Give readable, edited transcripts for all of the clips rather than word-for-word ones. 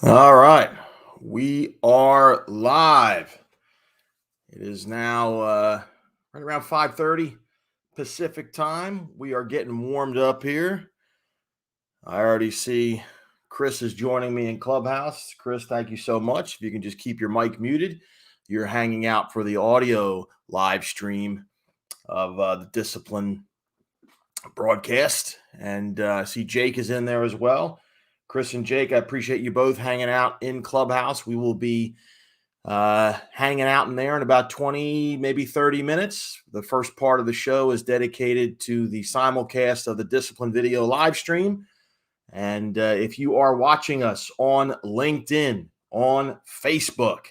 All right, we are live. It is now right around 5:30 Pacific time. We are getting warmed up here. I already see Chris is joining me in Clubhouse. Chris, thank you so much. If you can just keep your mic muted, you're hanging out for the audio live stream of the Discipline broadcast. And I see Jake is in there as well. Chris and Jake, I appreciate you both hanging out in Clubhouse. We will be hanging out in there in about 20, maybe 30 minutes. The first part of the show is dedicated to the simulcast of the Discipline video live stream. And if you are watching us on LinkedIn, on Facebook,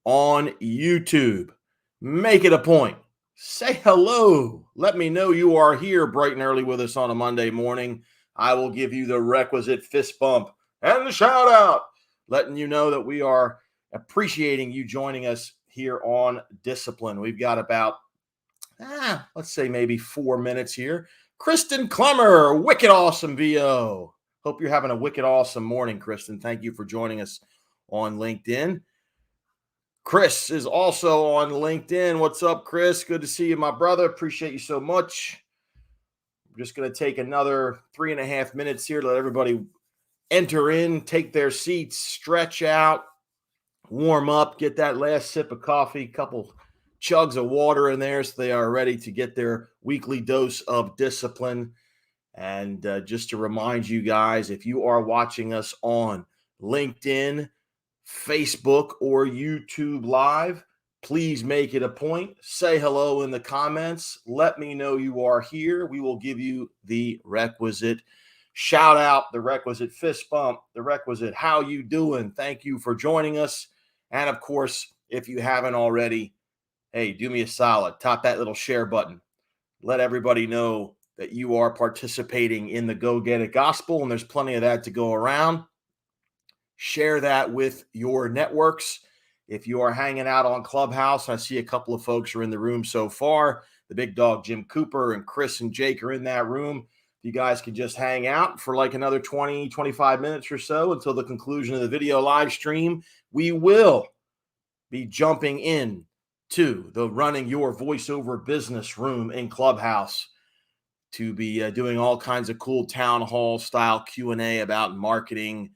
on YouTube, make it a point. Say hello. Let me know you are here bright and early with us on a Monday morning. I will give you the requisite fist bump and the shout out, letting you know that we are appreciating you joining us here on Discipline. We've got about, let's say maybe 4 minutes here. Kristen Clemmer, wicked awesome VO. Hope you're having a wicked awesome morning, Kristen. Thank you for joining us on LinkedIn. Chris is also on LinkedIn. What's up, Chris? Good to see you, my brother. Appreciate you so much. I'm just going to take another 3.5 minutes here to let everybody enter in, take their seats, stretch out, warm up, get that last sip of coffee, couple chugs of water in there so they are ready to get their weekly dose of discipline. And just to remind you guys, if you are watching us on LinkedIn, Facebook, or YouTube Live, please make it a point. Say hello in the comments. Let me know you are here. We will give you the requisite shout out, the requisite fist bump, the requisite how you doing. Thank you for joining us. And of course, if you haven't already, hey, do me a solid. Tap that little share button. Let everybody know that you are participating in the Go Get It Gospel, and there's plenty of that to go around. Share that with your networks. If you are hanging out on Clubhouse, I see a couple of folks are in the room so far. The big dog, Jim Cooper, and Chris and Jake are in that room. You guys can just hang out for like another 20, 25 minutes or so until the conclusion of the video live stream. We will be jumping in to the Running Your Voiceover Business room in Clubhouse to be doing all kinds of cool town hall style Q&A about marketing,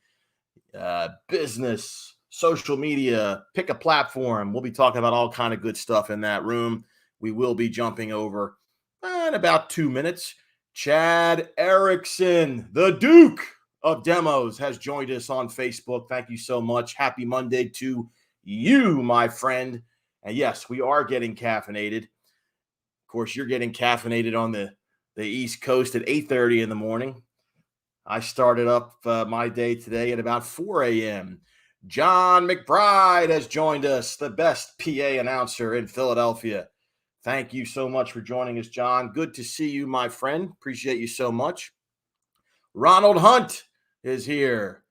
business, social media. Pick a platform. We'll be talking about all kind of good stuff in that room. We will be jumping over in about 2 minutes. Chad Erickson, the Duke of Demos, has joined us on Facebook. Thank you so much. Happy Monday to you, my friend. And yes, we are getting caffeinated. Of course, you're getting caffeinated on the East Coast at 8:30 in the morning. I started up my day today at about 4 a.m. John McBride has joined us, the best PA announcer in Philadelphia. Thank you so much for joining us, John. Good to see you, my friend. Appreciate you so much. Ronald Hunt is here.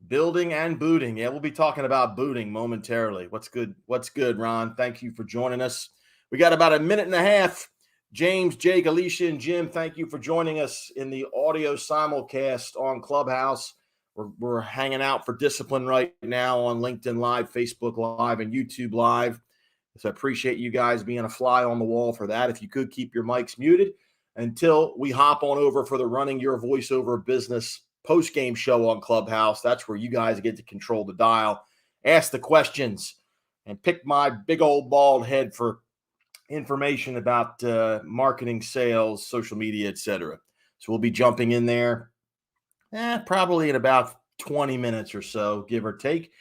Building and booting. Yeah, we'll be talking about booting momentarily. What's good? What's good, Ron? Thank you for joining us. We got about a minute and a half. James, Jake, Alicia, and Jim, thank you for joining us in the audio simulcast on Clubhouse. We're hanging out for Discipline right now on LinkedIn Live, Facebook Live, and YouTube Live. So I appreciate you guys being a fly on the wall for that. If you could keep your mics muted until we hop on over for the Running Your Voiceover Business post-game show on Clubhouse. That's where you guys get to control the dial, ask the questions, and pick my big old bald head for information about marketing, sales, social media, etc. So we'll be jumping in there probably in about 20 minutes or so, give or take.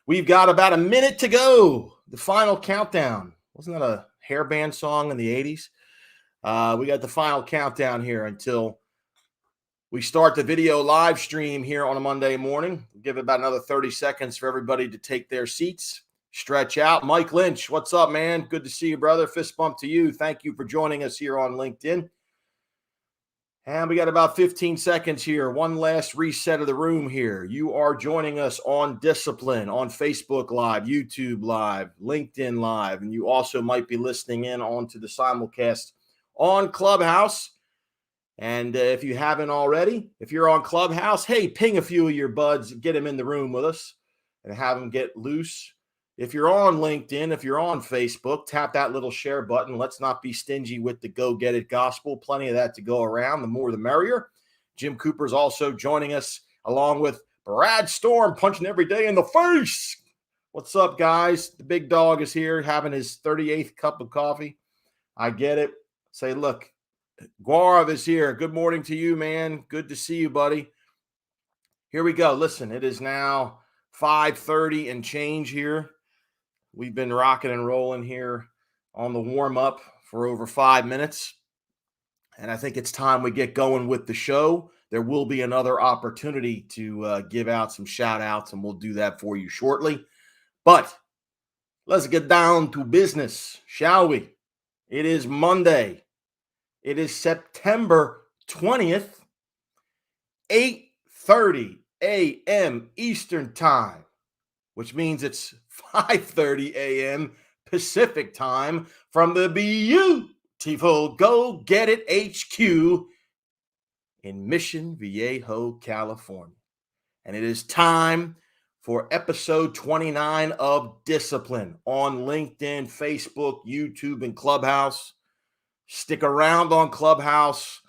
We've got about a minute to go. The final countdown. Wasn't that a hair band song in the 80s? We got the final countdown here until we start the video live stream here on a Monday morning. We'll give it about another 30 seconds for everybody to take their seats, stretch out. Mike Lynch, what's up, man? Good to see you, brother. Fist bump to you. Thank you for joining us here on LinkedIn. And we got about 15 seconds here. One last reset of the room here. You are joining us on Discipline, on Facebook Live, YouTube Live, LinkedIn Live, and you also might be listening in onto the simulcast on Clubhouse. And if you haven't already, if you're on Clubhouse, hey, ping a few of your buds, get them in the room with us. and have them get loose. If you're on LinkedIn, if you're on Facebook, tap that little share button. Let's not be stingy with the go get it gospel. Plenty of that to go around. The more the merrier. Jim Cooper's also joining us along with Brad Storm, punching every day in the face. What's up, guys? The big dog is here having his 38th cup of coffee. I get it. Say, look, Guarav is here. Good morning to you, man. Good to see you, buddy. Here we go. Listen, it is now 5:30 and change here. We've been rocking and rolling here on the warm-up for over 5 minutes. And I think it's time we get going with the show. There will be another opportunity to give out some shout-outs, and we'll do that for you shortly. But let's get down to business, shall we? It is Monday. It is September 20th, 8:30 a.m. Eastern Time, which means it's 5:30 a.m. Pacific Time from the beautiful Go Get It HQ in Mission Viejo, California. And it is time for episode 29 of Dissipline on LinkedIn, Facebook, YouTube, and Clubhouse. Stick around on Clubhouse.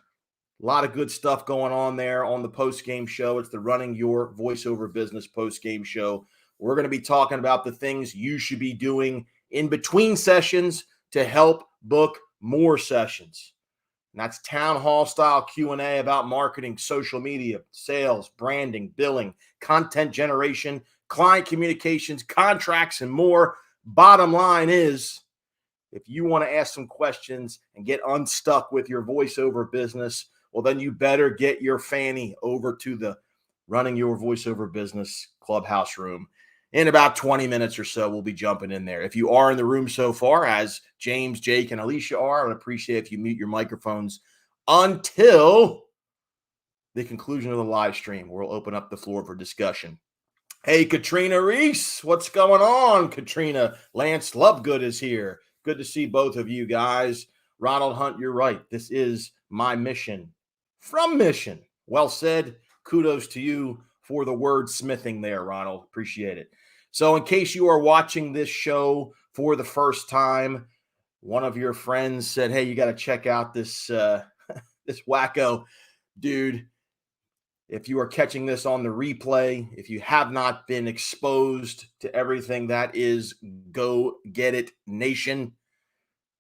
A lot of good stuff going on there on the post-game show. It's the Running Your Voiceover Business post-game show. We're going to be talking about the things you should be doing in between sessions to help book more sessions. And that's town hall style Q&A about marketing, social media, sales, branding, billing, content generation, client communications, contracts, and more. Bottom line is, if you want to ask some questions and get unstuck with your voiceover business, well, then you better get your fanny over to the Running Your Voiceover Business Clubhouse room. In about 20 minutes or so, we'll be jumping in there. If you are in the room so far, as James, Jake, and Alicia are, I would appreciate if you mute your microphones until the conclusion of the live stream, where we'll open up the floor for discussion. Hey, Katrina Reese, what's going on, Katrina? Lance Lovegood is here. Good to see both of you guys. Ronald Hunt, you're right. This is my mission from Mission. Well said. Kudos to you for the wordsmithing there, Ronald. Appreciate it. So in case you are watching this show for the first time, one of your friends said, hey, you got to check out this this wacko dude. If you are catching this on the replay, if you have not been exposed to everything that is Go Get It Nation,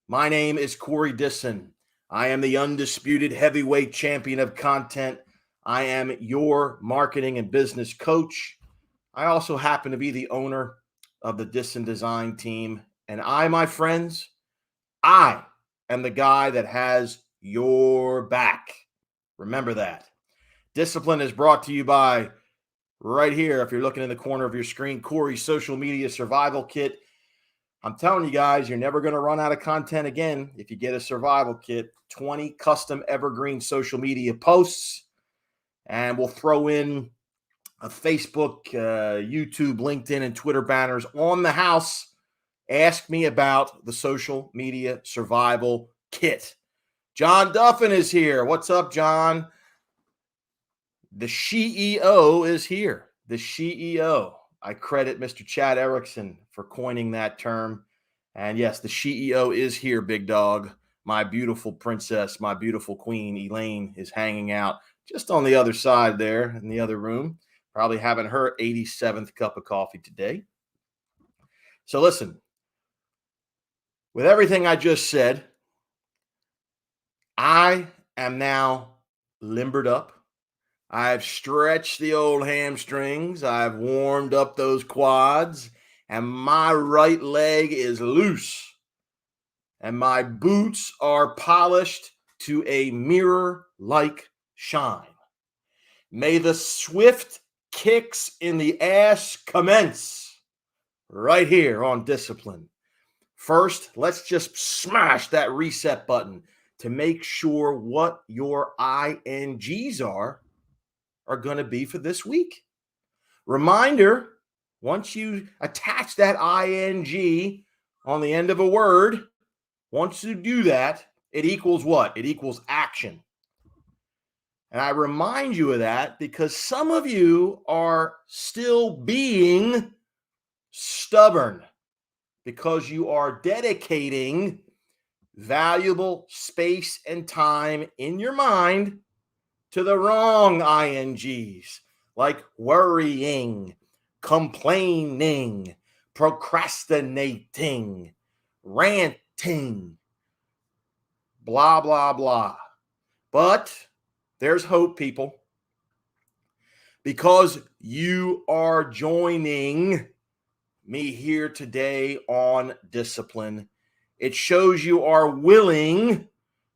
my name is Corey Dissin. I am the undisputed heavyweight champion of content. I am your marketing and business coach. I also happen to be the owner of the Dissin Design team. And I, my friends, I am the guy that has your back. Remember that. Dissipline is brought to you by, right here, if you're looking in the corner of your screen, Corey's Social Media Survival Kit. I'm telling you guys, you're never going to run out of content again if you get a survival kit. 20 custom evergreen social media posts. And we'll throw in a Facebook, YouTube, LinkedIn, and Twitter banners on the house. Ask me about the social media survival kit. John Duffin is here. What's up, John? The CEO is here. The CEO. I credit Mr. Chad Erickson for coining that term. And yes, the CEO is here, big dog. My beautiful princess, my beautiful queen, Elaine, is hanging out just on the other side there in the other room. Probably having her 87th cup of coffee today. So listen, with everything I just said, I am now limbered up. I've stretched the old hamstrings. I've warmed up those quads, and my right leg is loose. And my boots are polished to a mirror-like shine. May the swift kicks in the ass commence right here on Dissipline. First, let's just smash that reset button to make sure what your INGs are going to be for this week. Reminder, once you attach that ING on the end of a word, once you do that, it equals what? It equals action. And I remind you of that because some of you are still being stubborn, because you are dedicating valuable space and time in your mind to the wrong INGs, like worrying, complaining, procrastinating, ranting, blah, blah, blah. But there's hope, people, because you are joining me here today on Discipline. It shows you are willing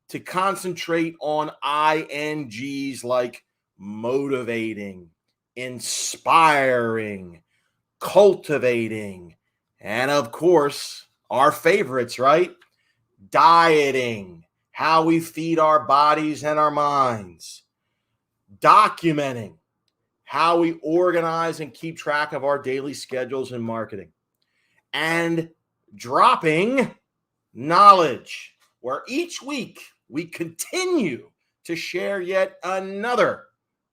to concentrate on INGs like motivating, inspiring, cultivating, and of course, our favorites, right? Dieting, how we feed our bodies and our minds, documenting, how we organize and keep track of our daily schedules and marketing, and dropping knowledge, where each week we continue to share yet another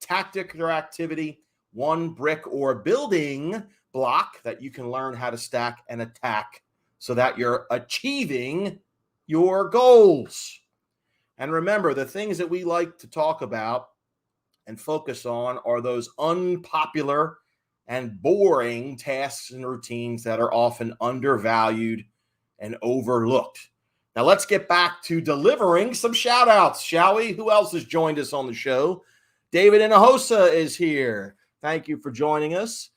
tactic or activity, one brick or building block that you can learn how to stack and attack so that you're achieving your goals. And remember, the things that we like to talk about and focus on are those unpopular and boring tasks and routines that are often undervalued and overlooked. Now let's get back to delivering some shout outs, shall we? Who else has joined us on the show? David Inahosa is here. Thank you for joining us.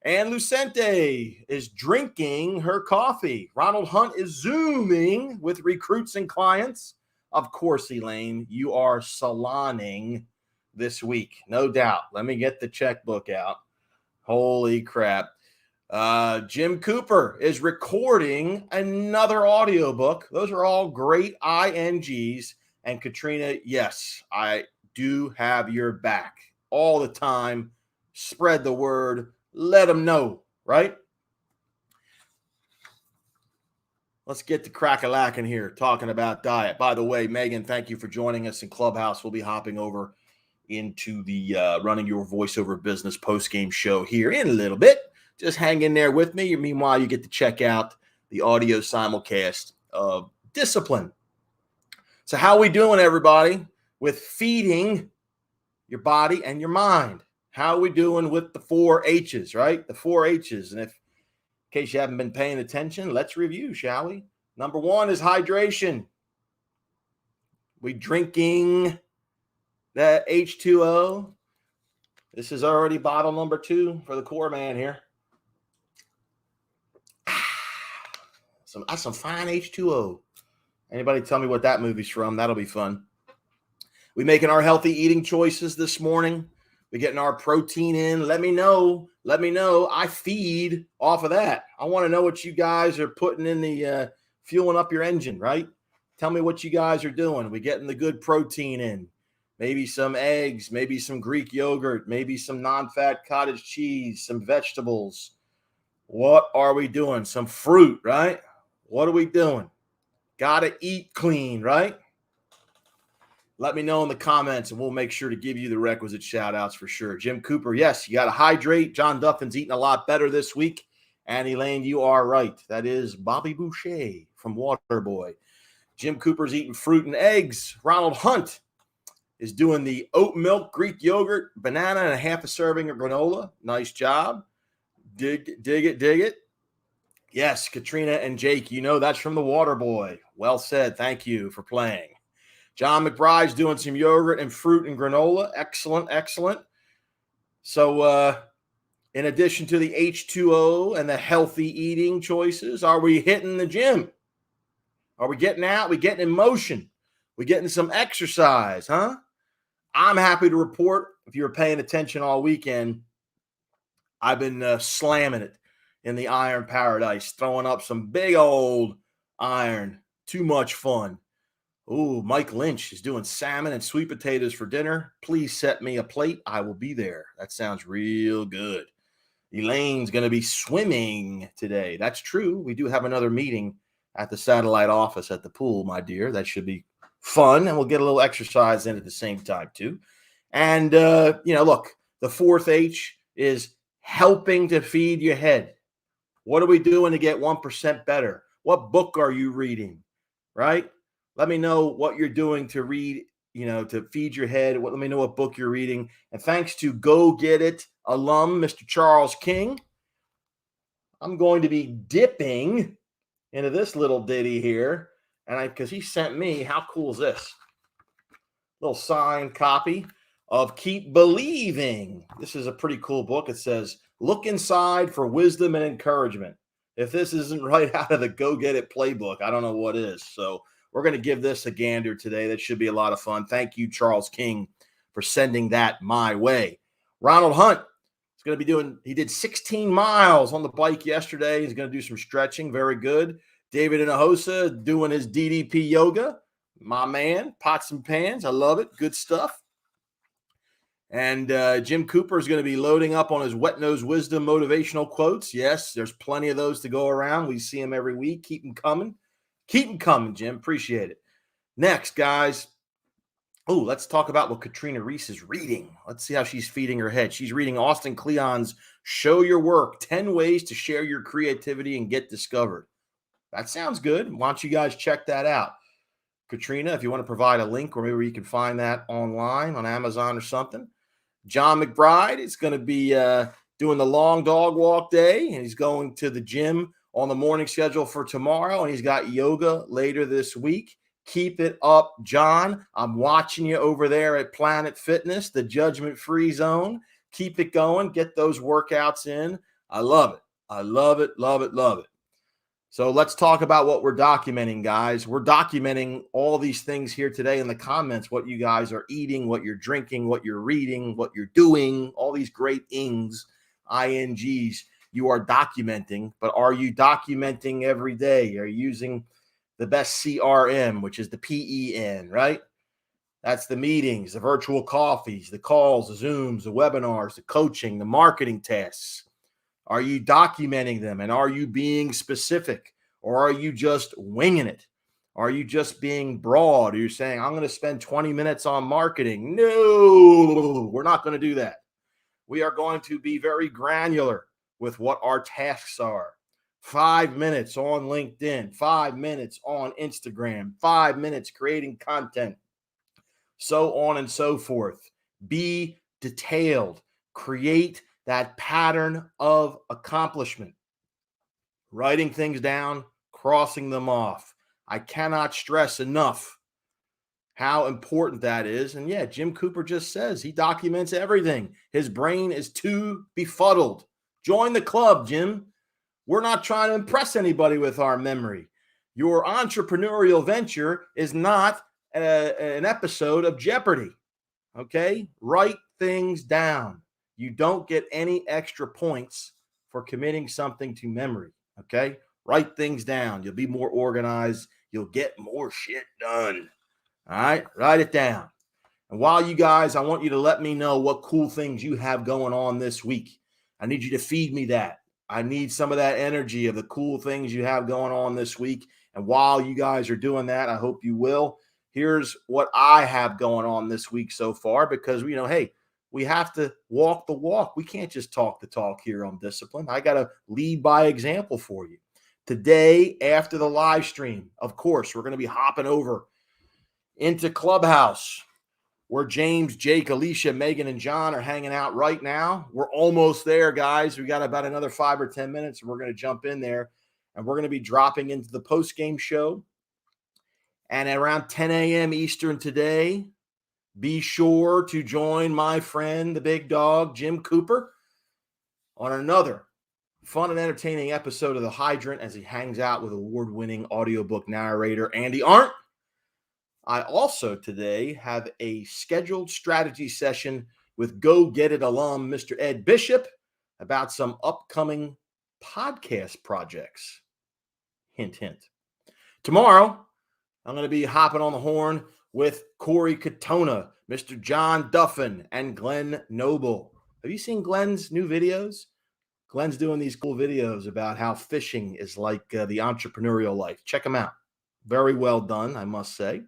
Ann Lucente is drinking her coffee. Ronald Hunt is Zooming with recruits and clients. Of course, Elaine, you are saloning this week, no doubt. Let me get the checkbook out. Holy crap. Jim Cooper is recording another audiobook. Those are all great INGs. And Katrina, yes, I do have your back all the time. Spread the word. Let them know, right? Let's get to crack-a-lackin' here, talking about diet. By the way, Megan, thank you for joining us in Clubhouse. We'll be hopping over into the Running Your Voiceover Business post-game show here in a little bit. Just hang in there with me. Meanwhile, you get to check out the audio simulcast of Discipline. So how we doing, everybody, with feeding your body and your mind? How are we doing with the 4 H's, right? The 4 H's. And if, in case you haven't been paying attention, let's review, shall we? Number 1 is hydration. We drinking that H2O. This is already bottle number 2 for the core man here. That's some fine H2O. Anybody tell me what that movie's from? That'll be fun. We making our healthy eating choices this morning. We getting our protein in. Let me know. I feed off of that. I want to know what you guys are putting in the fueling up your engine, right? Tell me what you guys are doing. We getting the good protein in. Maybe some eggs, maybe some Greek yogurt, maybe some non-fat cottage cheese, some vegetables. What are we doing? Some fruit, right? What are we doing? Gotta eat clean, right? Let me know in the comments, and we'll make sure to give you the requisite shout-outs for sure. Jim Cooper, yes, you got to hydrate. John Duffin's eating a lot better this week. And Elaine, you are right. That is Bobby Boucher from Waterboy. Jim Cooper's eating fruit and eggs. Ronald Hunt is doing the oat milk, Greek yogurt, banana, and a half a serving of granola. Nice job. Dig it. Yes, Katrina and Jake, you know that's from the Waterboy. Well said. Thank you for playing. John McBride's doing some yogurt and fruit and granola. Excellent. So in addition to the H2O and the healthy eating choices, are we hitting the gym? Are we getting out? We getting in motion? We getting some exercise, huh? I'm happy to report, if you were paying attention all weekend, I've been slamming it in the iron paradise, throwing up some big old iron. Too much fun. Ooh, Mike Lynch is doing salmon and sweet potatoes for dinner. Please set me a plate. I will be there. That sounds real good. Elaine's going to be swimming today. That's true. We do have another meeting at the satellite office at the pool, my dear. That should be fun, and we'll get a little exercise in at the same time, too. And, look, the 4th H is helping to feed your head. What are we doing to get 1% better? What book are you reading? Right? Let me know what you're doing to read, to feed your head. Let me know what book you're reading. And thanks to Go Get It alum, Mr. Charles King, I'm going to be dipping into this little ditty here. And because he sent me, how cool is this? Little signed copy of Keep Believing. This is a pretty cool book. It says, look inside for wisdom and encouragement. If this isn't right out of the Go Get It playbook, I don't know what is. So we're going to give this a gander today. That should be a lot of fun. Thank you, Charles King, for sending that my way. Ronald Hunt is going to be he did 16 miles on the bike yesterday. He's going to do some stretching. Very good. David Inahosa doing his DDP yoga. My man, pots and pans. I love it. Good stuff. And Jim Cooper is going to be loading up on his Wet Nose Wisdom motivational quotes. Yes, there's plenty of those to go around. We see them every week. Keep them coming. Keep them coming, Jim. Appreciate it. Next, guys. Oh, let's talk about what Katrina Reese is reading. Let's see how she's feeding her head. She's reading Austin Kleon's Show Your Work, 10 Ways to Share Your Creativity and Get Discovered. That sounds good. Why don't you guys check that out? Katrina, if you want to provide a link or maybe you can find that online on Amazon or something. John McBride is going to be doing the long dog walk day, and he's going to the gym on the morning schedule for tomorrow, and he's got yoga later this week. Keep it up, John. I'm watching you over there at Planet Fitness, the judgment-free zone. Keep it going. Get those workouts in. I love it. I love it, love it, love it. So let's talk about what we're documenting, guys. We're documenting all these things here today in the comments, what you guys are eating, what you're drinking, what you're reading, what you're doing, all these great ings, INGs you are documenting. But are you documenting every day? Are you using the best CRM, which is the PEN, right? That's the meetings, the virtual coffees, the calls, the Zooms, the webinars, the coaching, the marketing tasks. Are you documenting them, and are you being specific, or are you just winging it? Are you just being broad? Are you saying, I'm going to spend 20 minutes on marketing? No, we're not going to do that. We are going to be very granular with what our tasks are. 5 minutes on LinkedIn, 5 minutes on Instagram, 5 minutes creating content, so on and so forth. Be detailed. Create that pattern of accomplishment. Writing things down, crossing them off. I cannot stress enough how important that is. And yeah, Jim Cooper just says he documents everything. His brain is too befuddled. Join the club, Jim. We're not trying to impress anybody with our memory. Your entrepreneurial venture is not an episode of Jeopardy. Okay? Write things down. You don't get any extra points for committing something to memory, okay? Write things down. You'll be more organized. You'll get more shit done, all right? Write it down. And while you guys, I want you to let me know what cool things you have going on this week. I need you to feed me that. I need some of that energy of the cool things you have going on this week. And while you guys are doing that, I hope you will. Here's what I have going on this week so far because, hey, we have to walk the walk. We can't just talk the talk here on Dissipline. I got to lead by example for you. Today, after the live stream, of course, we're going to be hopping over into Clubhouse where James, Jake, Alicia, Megan, and John are hanging out right now. We're almost there, guys. We got about another 5 or 10 minutes, and we're going to jump in there, and we're going to be dropping into the post-game show. And at around 10 a.m. Eastern today, be sure to join my friend, the big dog, Jim Cooper, on another fun and entertaining episode of The Hydrant as he hangs out with award-winning audiobook narrator Andy Arndt. I also today have a scheduled strategy session with Go Get It alum Mr. Ed Bishop about some upcoming podcast projects. Hint, hint. Tomorrow, I'm going to be hopping on the horn with Corey Katona, Mr. John Duffin, and Glenn Noble. Have you seen Glenn's new videos? Glenn's doing these cool videos about how fishing is like the entrepreneurial life. Check them out. Very well done, I must say.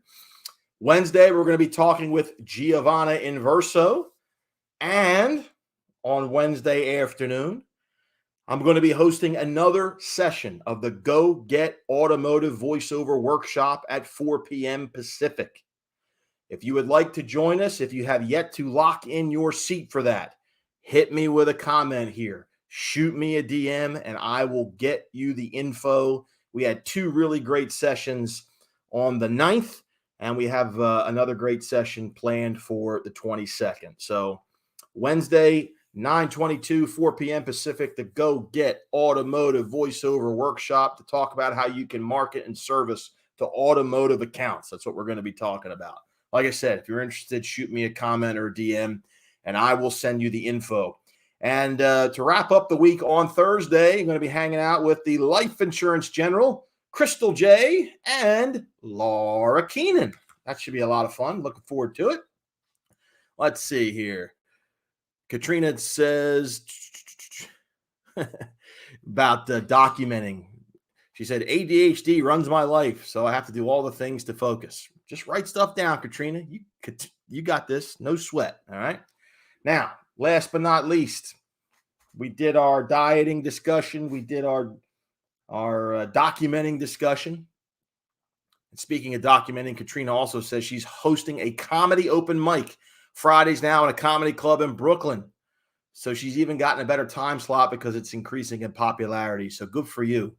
Wednesday, we're going to be talking with Giovanna Inverso. And on Wednesday afternoon, I'm going to be hosting another session of the Go Get Automotive Voiceover Workshop at 4 p.m. Pacific. If you would like to join us, if you have yet to lock in your seat for that, hit me with a comment here. Shoot me a DM and I will get you the info. We had 2 really great sessions on the 9th, and we have another great session planned for the 22nd. So Wednesday, 9/22, 4 p.m. Pacific, the Go Get Automotive Voiceover Workshop to talk about how you can market and service to automotive accounts. That's what we're going to be talking about. Like I said, if you're interested, shoot me a comment or a DM, and I will send you the info. And to wrap up the week on Thursday, I'm going to be hanging out with the Life Insurance General, Crystal J, and Laura Keenan. That should be a lot of fun. Looking forward to it. Let's see here. Katrina says about documenting. She said, ADHD runs my life, so I have to do all the things to focus. Just write stuff down, Katrina. You got this. No sweat. All right. Now, last but not least, we did our dieting discussion. We did our documenting discussion. And speaking of documenting, Katrina also says she's hosting a comedy open mic Fridays now in a comedy club in Brooklyn. So she's even gotten a better time slot because it's increasing in popularity. So good for you.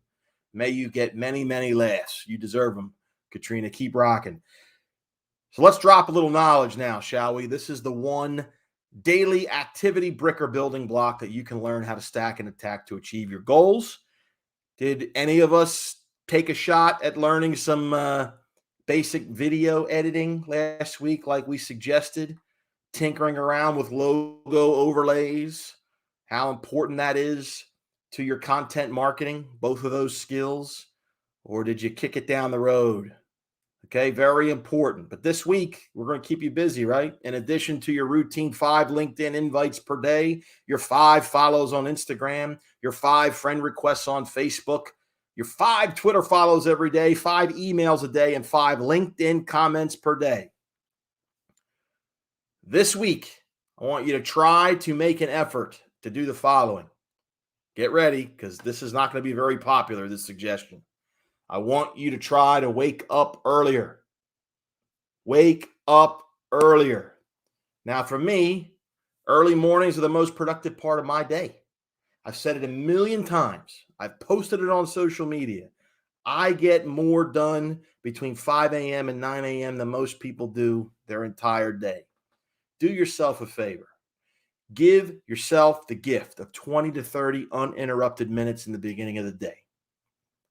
May you get many, many laughs. You deserve them, Katrina. Keep rocking. So let's drop a little knowledge now, shall we? This is the one daily activity bricker building block that you can learn how to stack and attack to achieve your goals. Did any of us take a shot at learning some basic video editing last week like we suggested? Tinkering around with logo overlays, how important that is to your content marketing, both of those skills, or did you kick it down the road? Okay, very important. But this week, we're going to keep you busy, right? In addition to your routine 5 LinkedIn invites per day, your 5 follows on Instagram, your 5 friend requests on Facebook, your 5 Twitter follows every day, 5 emails a day, and 5 LinkedIn comments per day. This week, I want you to try to make an effort to do the following. Get ready, because this is not going to be very popular, this suggestion. I want you to try to wake up earlier. Wake up earlier. Now, for me, early mornings are the most productive part of my day. I've said it a million times. I've posted it on social media. I get more done between 5 a.m. and 9 a.m. than most people do their entire day. Do yourself a favor. Give yourself the gift of 20 to 30 uninterrupted minutes in the beginning of the day.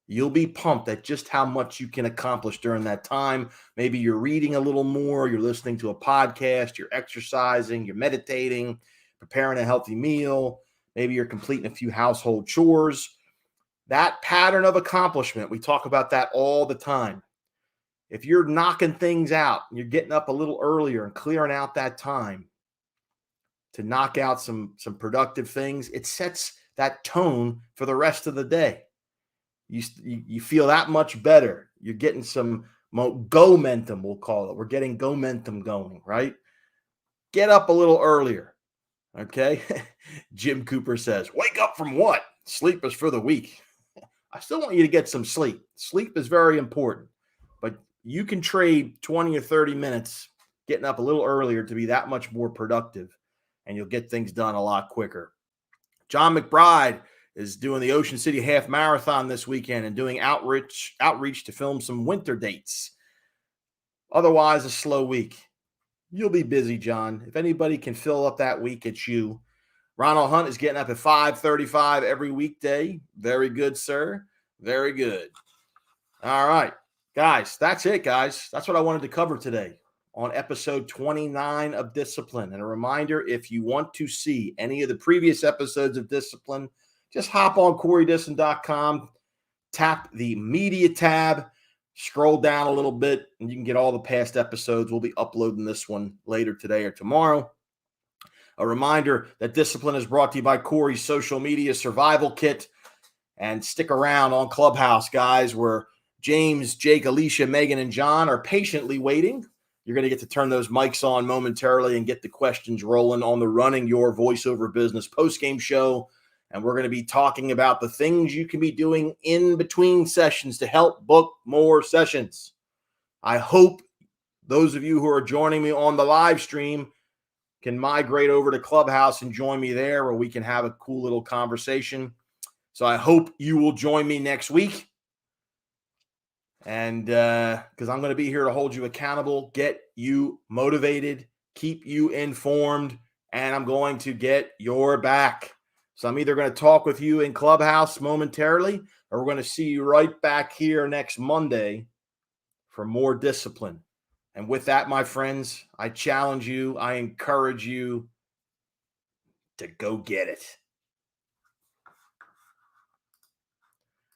You'll be pumped at just how much you can accomplish during that time. Maybe you're reading a little more, you're listening to a podcast, you're exercising, you're meditating, preparing a healthy meal. Maybe you're completing a few household chores. That pattern of accomplishment, we talk about that all the time. If you're knocking things out, and you're getting up a little earlier and clearing out that time to knock out some productive things, it sets that tone for the rest of the day. You feel that much better. You're getting some go-mentum, we'll call it. We're getting go-mentum going, right? Get up a little earlier, okay? Jim Cooper says, wake up from what? Sleep is for the weak. I still want you to get some sleep. Sleep is very important, but you can trade 20 or 30 minutes getting up a little earlier to be that much more productive, and you'll get things done a lot quicker. John McBride is doing the Ocean City Half Marathon this weekend and doing outreach to film some winter dates. Otherwise, a slow week. You'll be busy, John. If anybody can fill up that week, it's you. Ronald Hunt is getting up at 5:35 every weekday. Very good, sir. Very good. All right, guys, that's it, guys. That's what I wanted to cover today on episode 29 of Dissipline. And a reminder, if you want to see any of the previous episodes of Dissipline, just hop on CoreyDissin.com, tap the media tab, scroll down a little bit, and you can get all the past episodes. We'll be uploading this one later today or tomorrow. A reminder that Dissipline is brought to you by Corey's Social Media Survival Kit. And stick around on Clubhouse, guys, where James, Jake, Alicia, Megan, and John are patiently waiting. You're going to get to turn those mics on momentarily and get the questions rolling on the Running Your Voiceover Business postgame show. And we're going to be talking about the things you can be doing in between sessions to help book more sessions. I hope those of you who are joining me on the live stream can migrate over to Clubhouse and join me there, where we can have a cool little conversation. So I hope you will join me next week. And because I'm going to be here to hold you accountable, get you motivated, keep you informed, and I'm going to get your back. So I'm either going to talk with you in Clubhouse momentarily, or we're going to see you right back here next Monday for more discipline. And with that, my friends, I challenge you, I encourage you to go get it.